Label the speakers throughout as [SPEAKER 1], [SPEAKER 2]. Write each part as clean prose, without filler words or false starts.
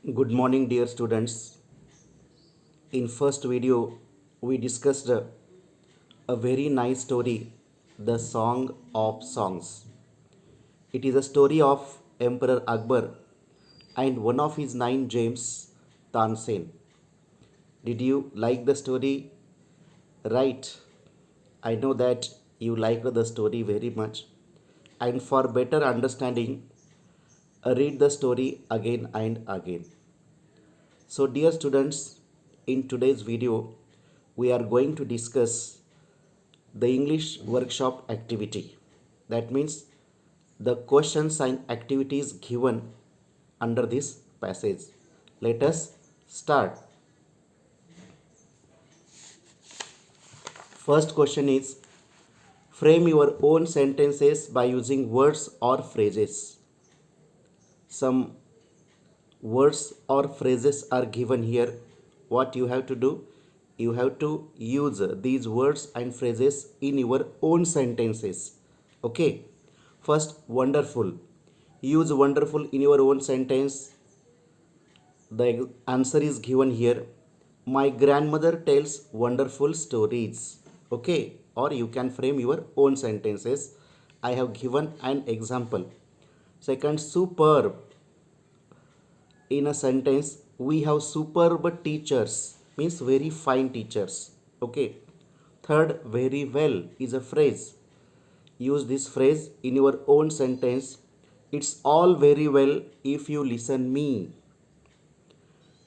[SPEAKER 1] Good morning, dear students. In first video, we discussed a very nice story, The Song of Songs. It is a story of Emperor Akbar and one of his nine James, Tansen. Did you like the story? Right. I know that you liked the story very much. And for better understanding, read the story again and again. So, dear students, in today's video, we are going to discuss the English workshop activity. That means the questions and activities given under this passage. Let us start. First question is frame your own sentences by using words or phrases. Some words or phrases are given here. What you have to do? You have to use these words and phrases in your own sentences. Okay. First, wonderful. Use wonderful in your own sentence. The answer is given here. My grandmother tells wonderful stories. Okay. Or you can frame your own sentences. I have given an example. Second, superb. In a sentence, we have superb teachers means very fine teachers. Okay. Third, very well is a phrase. Use this phrase in your own sentence. It's all very well if you listen me.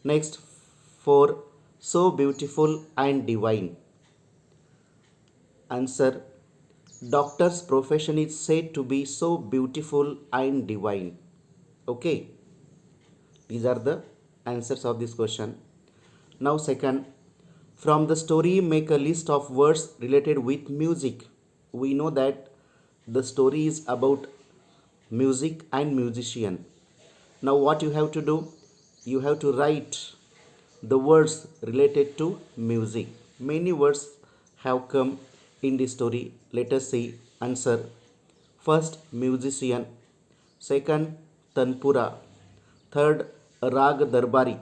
[SPEAKER 1] Next, four, so beautiful and divine. Answer, doctor's profession is said to be so beautiful and divine. Okay. These are the answers of this question. Now, second, from the story, make a list of words related with music. We know that the story is about music and musician. Now, what you have to do? You have to write the words related to music. Many words have come in the story. Let us see answer. First, musician. Second, tanpura. Third, rag darbari.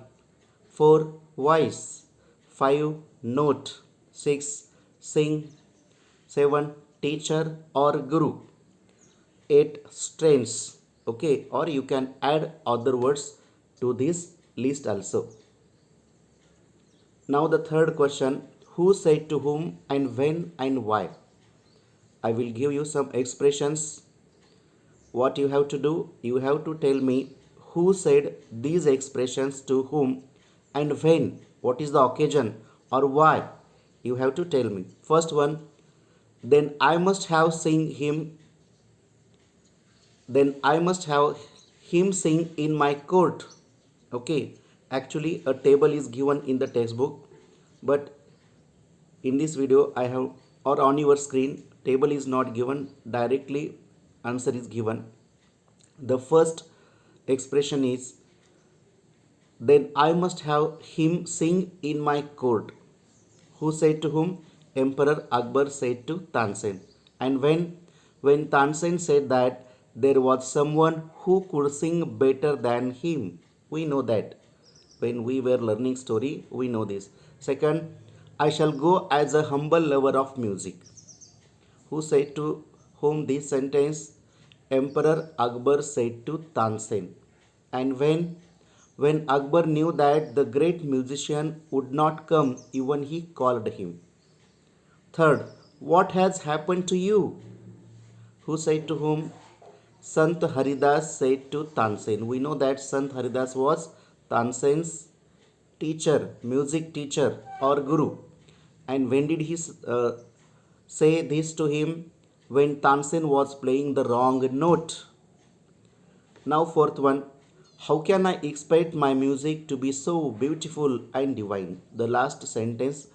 [SPEAKER 1] 4, voice. 5, note. 6, sing. 7, teacher or guru. 8, strains. Okay, or you can add other words to this list also. Now the third question, who said to whom and when and why? I will give you some expressions. What you have to do? You have to tell me who said these expressions to whom and when. What is the occasion or why? You have to tell me. First one, then I must have seen him. Then I must have him sing in my court. Okay, actually, a table is given in the textbook, but in this video, I have or on your screen, table is not given directly, answer is given. The first expression is then I must have him sing in my court. Who said to whom? Emperor Akbar said to Tansen. And when Tansen said that there was someone who could sing better than him, we know that. When we were learning story, we know this. Second, I shall go as a humble lover of music. Who said to whom this sentence? Emperor Akbar said to Tansen. And when Akbar knew that the great musician would not come, even he called him. Third, what has happened to you? Who said to whom? Sant Haridas said to Tansen. We know that Sant Haridas was Tansen's teacher, music teacher or guru. And when did he say this to him? When Tansen was playing the wrong note. Now, fourth one, how can I expect my music to be so beautiful and divine? The last sentence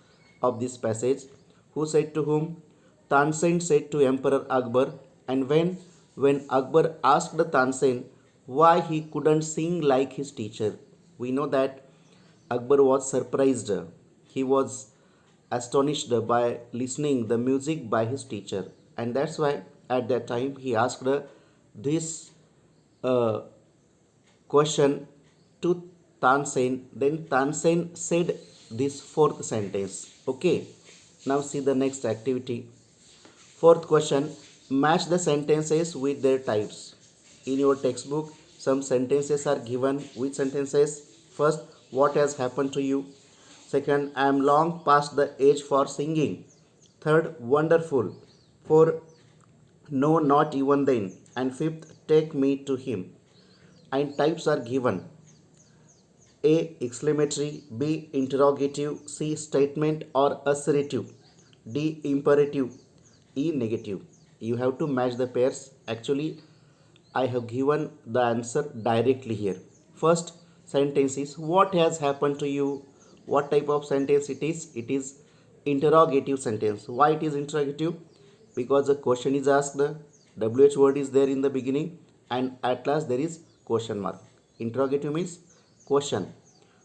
[SPEAKER 1] of this passage. Who said to whom? Tansen said to Emperor Akbar. And when Akbar asked Tansen why he couldn't sing like his teacher, we know that Akbar was surprised. He was astonished by listening the music by his teacher, and that's why at that time he asked this uh, question to Tansen. Then Tansen said this fourth sentence. Okay. Now see the next activity. Fourth question, match the sentences with their types. In your textbook, some sentences are given. Which sentences? First, what has happened to you? Second, I am long past the age for singing. Third, wonderful. Four, no, not even then. And fifth, take me to him. And types are given. A. Exclamatory. B. Interrogative. C. Statement or assertive. D. Imperative. E. Negative. You have to match the pairs. Actually, I have given the answer directly here. First sentence is what has happened to you? What type of sentence it is? It is interrogative sentence. Why it is interrogative? Because the question is asked, the WH word is there in the beginning, and at last there is question mark. Interrogative means question.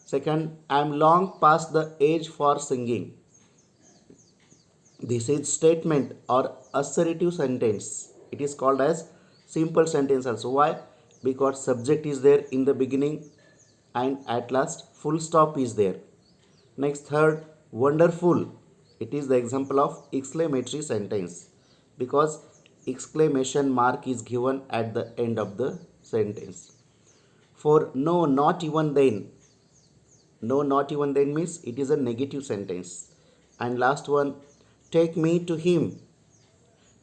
[SPEAKER 1] Second, I am long past the age for singing. This is statement or assertive sentence. It is called as simple sentence also. Why? Because subject is there in the beginning and at last full stop is there. Next, third, wonderful. It is the example of exclamatory sentence because exclamation mark is given at the end of the sentence. For no, not even then. No, not even then means it is a negative sentence. And last one, take me to him.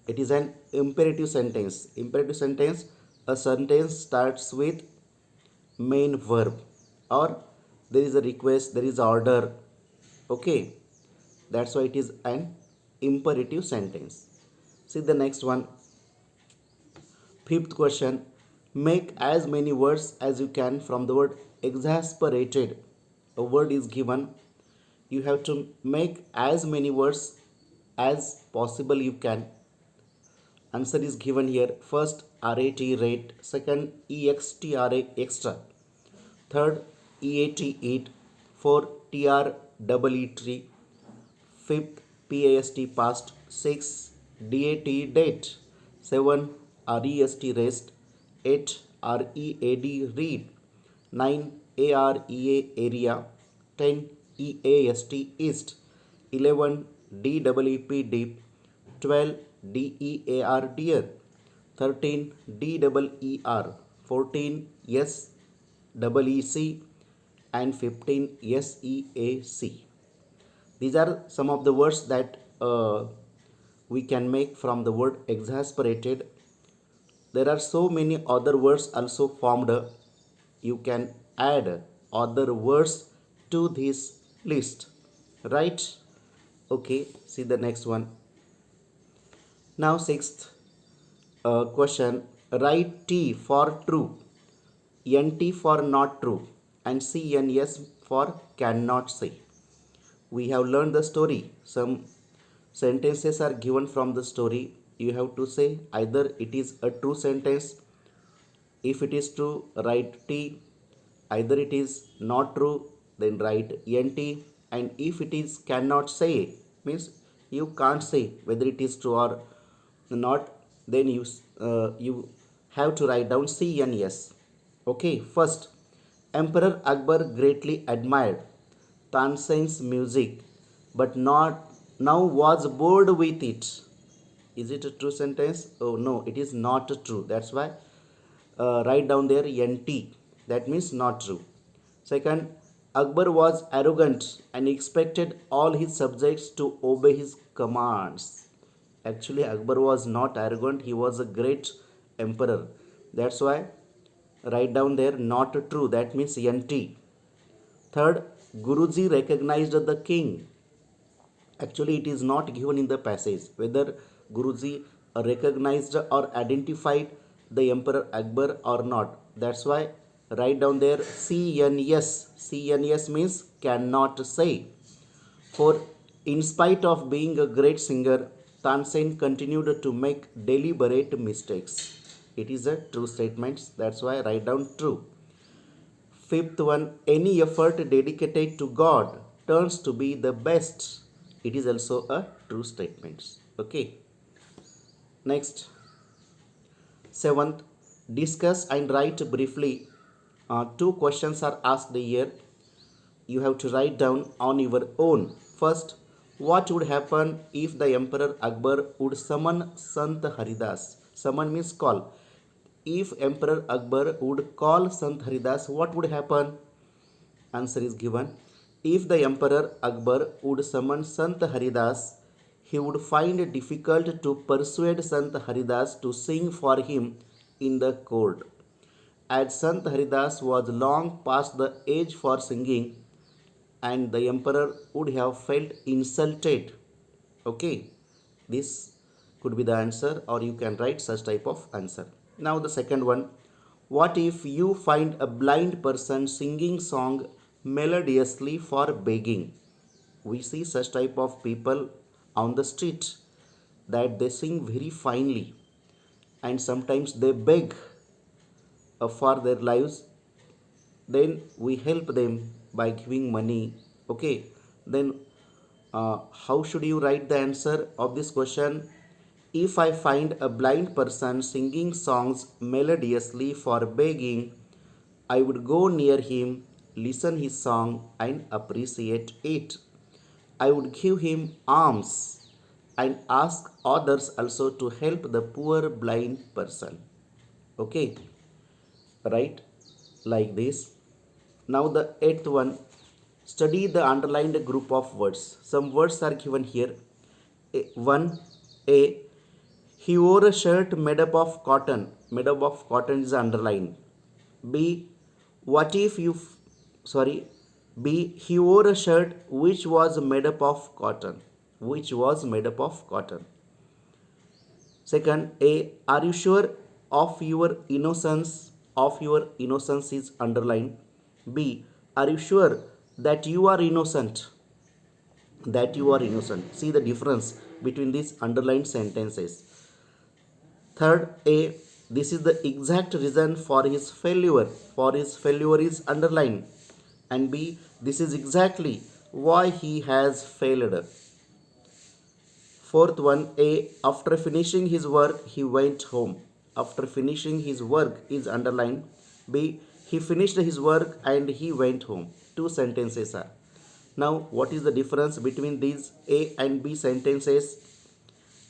[SPEAKER 1] It is an imperative sentence. Imperative sentence, a sentence starts with main verb or there is a request, there is order. Okay, that's why it is an imperative sentence. See the next one. Fifth question, make as many words as you can from the word exasperated. A word is given. You have to make as many words as possible you can. Answer is given here. First, RAT rate. Second, EXTRA extra. Third, EAT eat. Fourth, TREE tree. Fifth, PAST past. Six, DAT date. Seven, REST rest. Eight, READ read. Nine, AREA area. 10, EAST east. 11, DEEP deep. 12, DEAR dear. 13, DEER. 14, SEEC. And 15, SEAC. These are some of the words that we can make from the word exasperated. There are so many other words also formed. You can add other words to this list, right? Okay, see the next one. Now, sixth question, write T for true, NT for not true, and CNS for cannot say. We have learned the story. Some sentences are given from the story. You have to say either it is a true sentence. If it is true, write T. Either it is not true, then write NT. And if it is cannot say, means you can't say whether it is true or not, then you have to write down CNS. Okay, first, Emperor Akbar greatly admired Tansen's music, but not now was bored with it. Is it a true sentence? Oh no, it is not true. That's why write down there NT. That means not true. Second, Akbar was arrogant and expected all his subjects to obey his commands. Actually, Akbar was not arrogant, he was a great emperor. That's why write down there not true. That means NT. Third, Guruji recognized the king. Actually, it is not given in the passage whether Guruji recognized or identified the Emperor Akbar or not. That's why write down there CNS. CNS means cannot say. For in spite of being a great singer, Tansen continued to make deliberate mistakes. It is a true statement. That's why write down true. Fifth one, any effort dedicated to God turns to be the best. It is also a true statement. Okay. Next, seventh, discuss and write briefly Two questions are asked here. You have to write down on your own. First, what would happen if the Emperor Akbar would summon Sant Haridas? Summon means call. If Emperor Akbar would call Sant Haridas, what would happen? Answer is given. If the Emperor Akbar would summon Sant Haridas, he would find it difficult to persuade Sant Haridas to sing for him in the court. As Sant Haridas was long past the age for singing, and the emperor would have felt insulted. Okay, this could be the answer, or you can write such type of answer. Now the second one, what if you find a blind person singing song melodiously for begging? We see such type of people on the street that they sing very finely, and sometimes they beg for their lives. Then we help them by giving money. Okay, then how should you write the answer of this question? If I find a blind person singing songs melodiously for begging, I would go near him, listen his song and appreciate it. I would give him alms and ask others also to help the poor blind person. Okay, right, like this. Now the eighth one, study the underlined group of words. Some words are given here. One, a, he wore a shirt made up of cotton. Made up of cotton is underlined. B, what if you sorry, B, he wore a shirt which was made up of cotton. Which was made up of cotton. Second, A, are you sure of your innocence? Of your innocence is underlined. B, are you sure that you are innocent? That you are innocent. See the difference between these underlined sentences. Third, A, this is the exact reason for his failure. For his failure is underlined. And B, this is exactly why he has failed. Fourth one, A, after finishing his work, he went home. After finishing his work is underlined. B, he finished his work and he went home. Two sentences are. Now, what is the difference between these A and B sentences?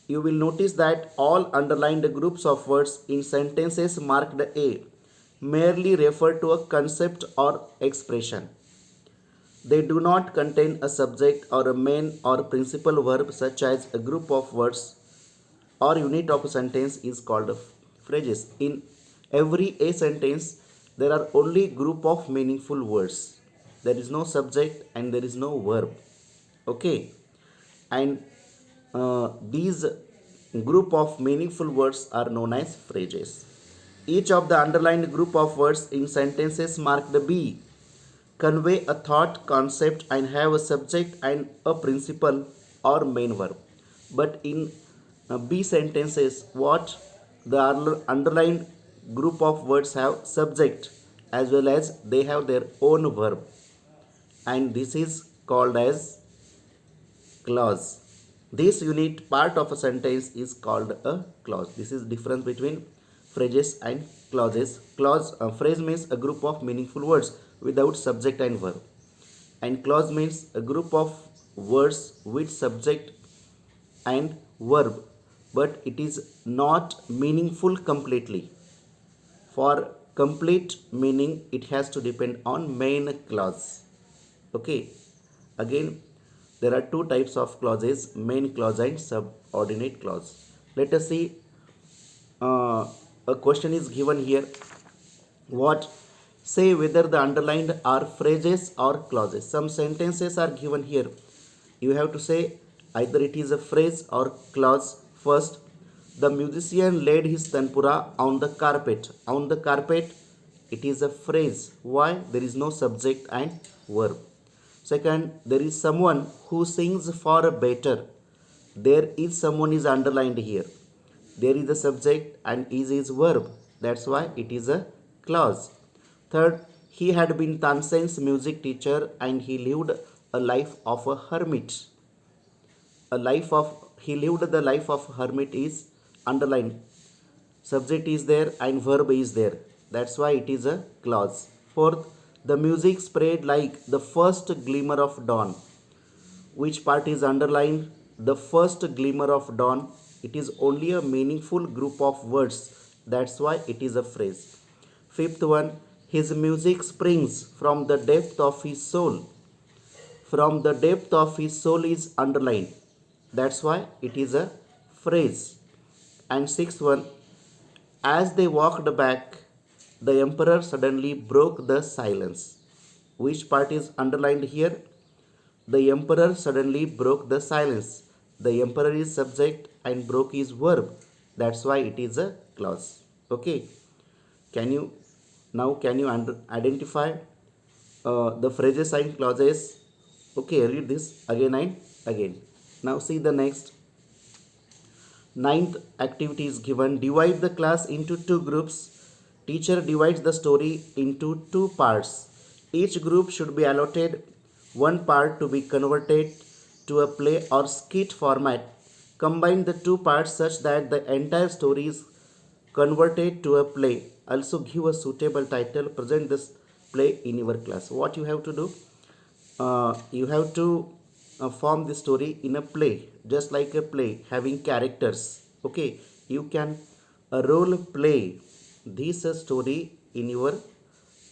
[SPEAKER 1] You will notice that all underlined groups of words in sentences marked A merely refer to a concept or expression. They do not contain a subject or a main or principal verb, such as a group of words or unit of a sentence is called phrases. In every A sentence, there are only group of meaningful words. There is no subject and there is no verb. Okay, and these group of meaningful words are known as phrases. Each of the underlined group of words in sentences marked B convey a thought, concept and have a subject and a principal or main verb. But in B sentences, what the underlined group of words have subject as well as they have their own verb, and this is called as clause. This unit part of a sentence is called a clause. This is difference between phrases and clauses. Phrase means a group of meaningful words without subject and verb, and clause means a group of words with subject and verb, but it is not meaningful completely. For complete meaning, it has to depend on main clause. Okay, again, there are two types of clauses, main clause and subordinate clause. Let us see, a question is given here. What? Say whether the underlined are phrases or clauses. Some sentences are given here. You have to say either it is a phrase or clause. First, the musician laid his tanpura on the carpet. On the carpet, it is a phrase. Why? There is no subject and verb. Second, there is someone who sings for a better. There is someone is underlined here. There is a subject and is verb. That's why it is a clause. Third, he had been Tansen's music teacher and he lived a life of a hermit. He lived the life of hermit is underlined. Subject is there and verb is there. That's why it is a clause. Fourth, the music spread like the first glimmer of dawn. Which part is underlined? The first glimmer of dawn. It is only a meaningful group of words. That's why it is a phrase. Fifth one, his music springs from the depth of his soul. From the depth of his soul is underlined. That's why it is a phrase. And sixth one, as they walked back, the emperor suddenly broke the silence. Which part is underlined here? The emperor suddenly broke the silence. The emperor is subject and broke is verb. That's why it is a clause. Okay. Can you identify the phrases and clauses? Okay, read this again and again. Now see the next. Ninth activity is given. Divide the class into two groups. Teacher divides the story into two parts. Each group should be allotted one part to be converted to a play or skit format. Combine the two parts such that the entire story is converted to a play. Also give a suitable title. Present this play in your class. What you have to do? You have to form the story in a play, just like a play having characters. Okay, you can role play this story in your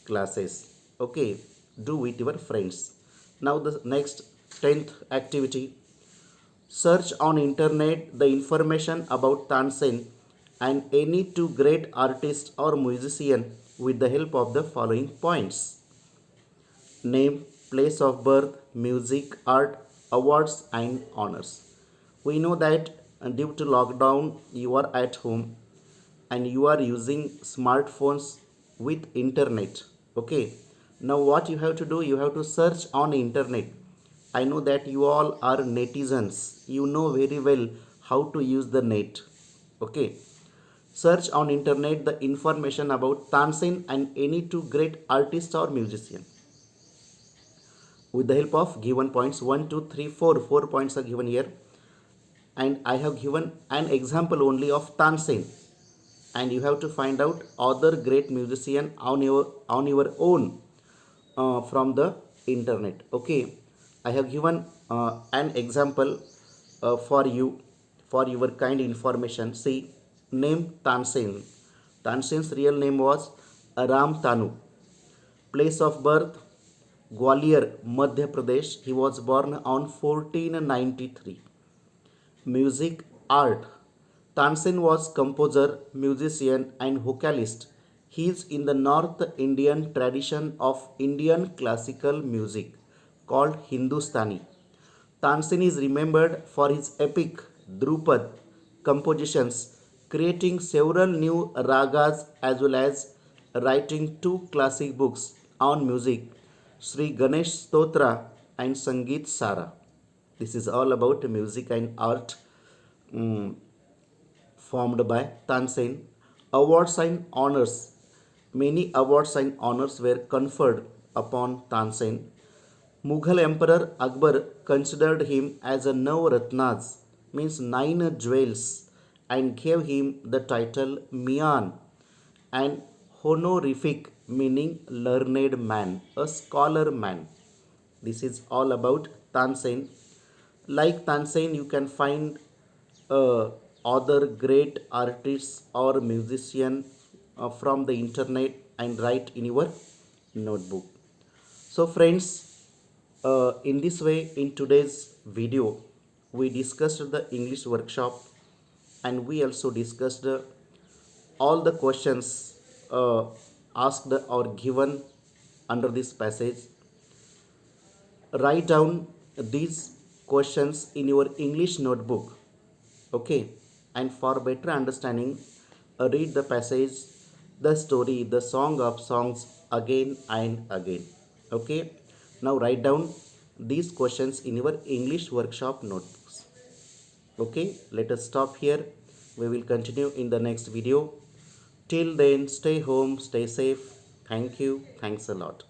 [SPEAKER 1] classes. Okay, do with your friends. Now the next 10th activity, search on internet the information about Tansen and any two great artists or musician with the help of the following points: name, place of birth, music, art, awards, and honors. We know that due to lockdown, you are at home and you are using smartphones with internet. Okay. Now what you have to do? You have to search on internet. I know that you all are netizens. You know very well how to use the net. Okay. Search on internet the information about Tansen and any two great artists or musician with the help of given points. 1 2 3 4 points are given here, and I have given an example only of Tansen, and you have to find out other great musician on your own from the internet. Okay, I have given an example for you for your kind information. See, name Tansen. Tansen's real name was Ram Tanu. Place of birth Gwalior, Madhya Pradesh. He was born on 1493. Music, art. Tansen was composer, musician, and vocalist. He is in the North Indian tradition of Indian classical music called Hindustani. Tansen is remembered for his epic Drupad compositions, creating several new ragas as well as writing two classic books on music, Sri Ganesh Stotra and Sangeet Sara. This is all about music and art mm, formed by Tansen. Awards and honors. Many awards and honors were conferred upon Tansen. Mughal Emperor Akbar considered him as a Navratnas, means nine jewels, and gave him the title Mian, an honorific meaning learned man, a scholar man. This is all about Tansen. Like Tansen, you can find other great artists or musician from the internet and write in your notebook. So friends, in this way, in today's video, we discussed the English workshop, and we also discussed all the questions asked or given under this passage. Write down these questions in your English notebook. Okay, and for better understanding, read the passage, the story, the song of songs again and again. Okay, now write down these questions in your English workshop notebooks. Okay, let us stop here. We will continue in the next video. Till then, stay home, stay safe. Thank you. Thanks a lot.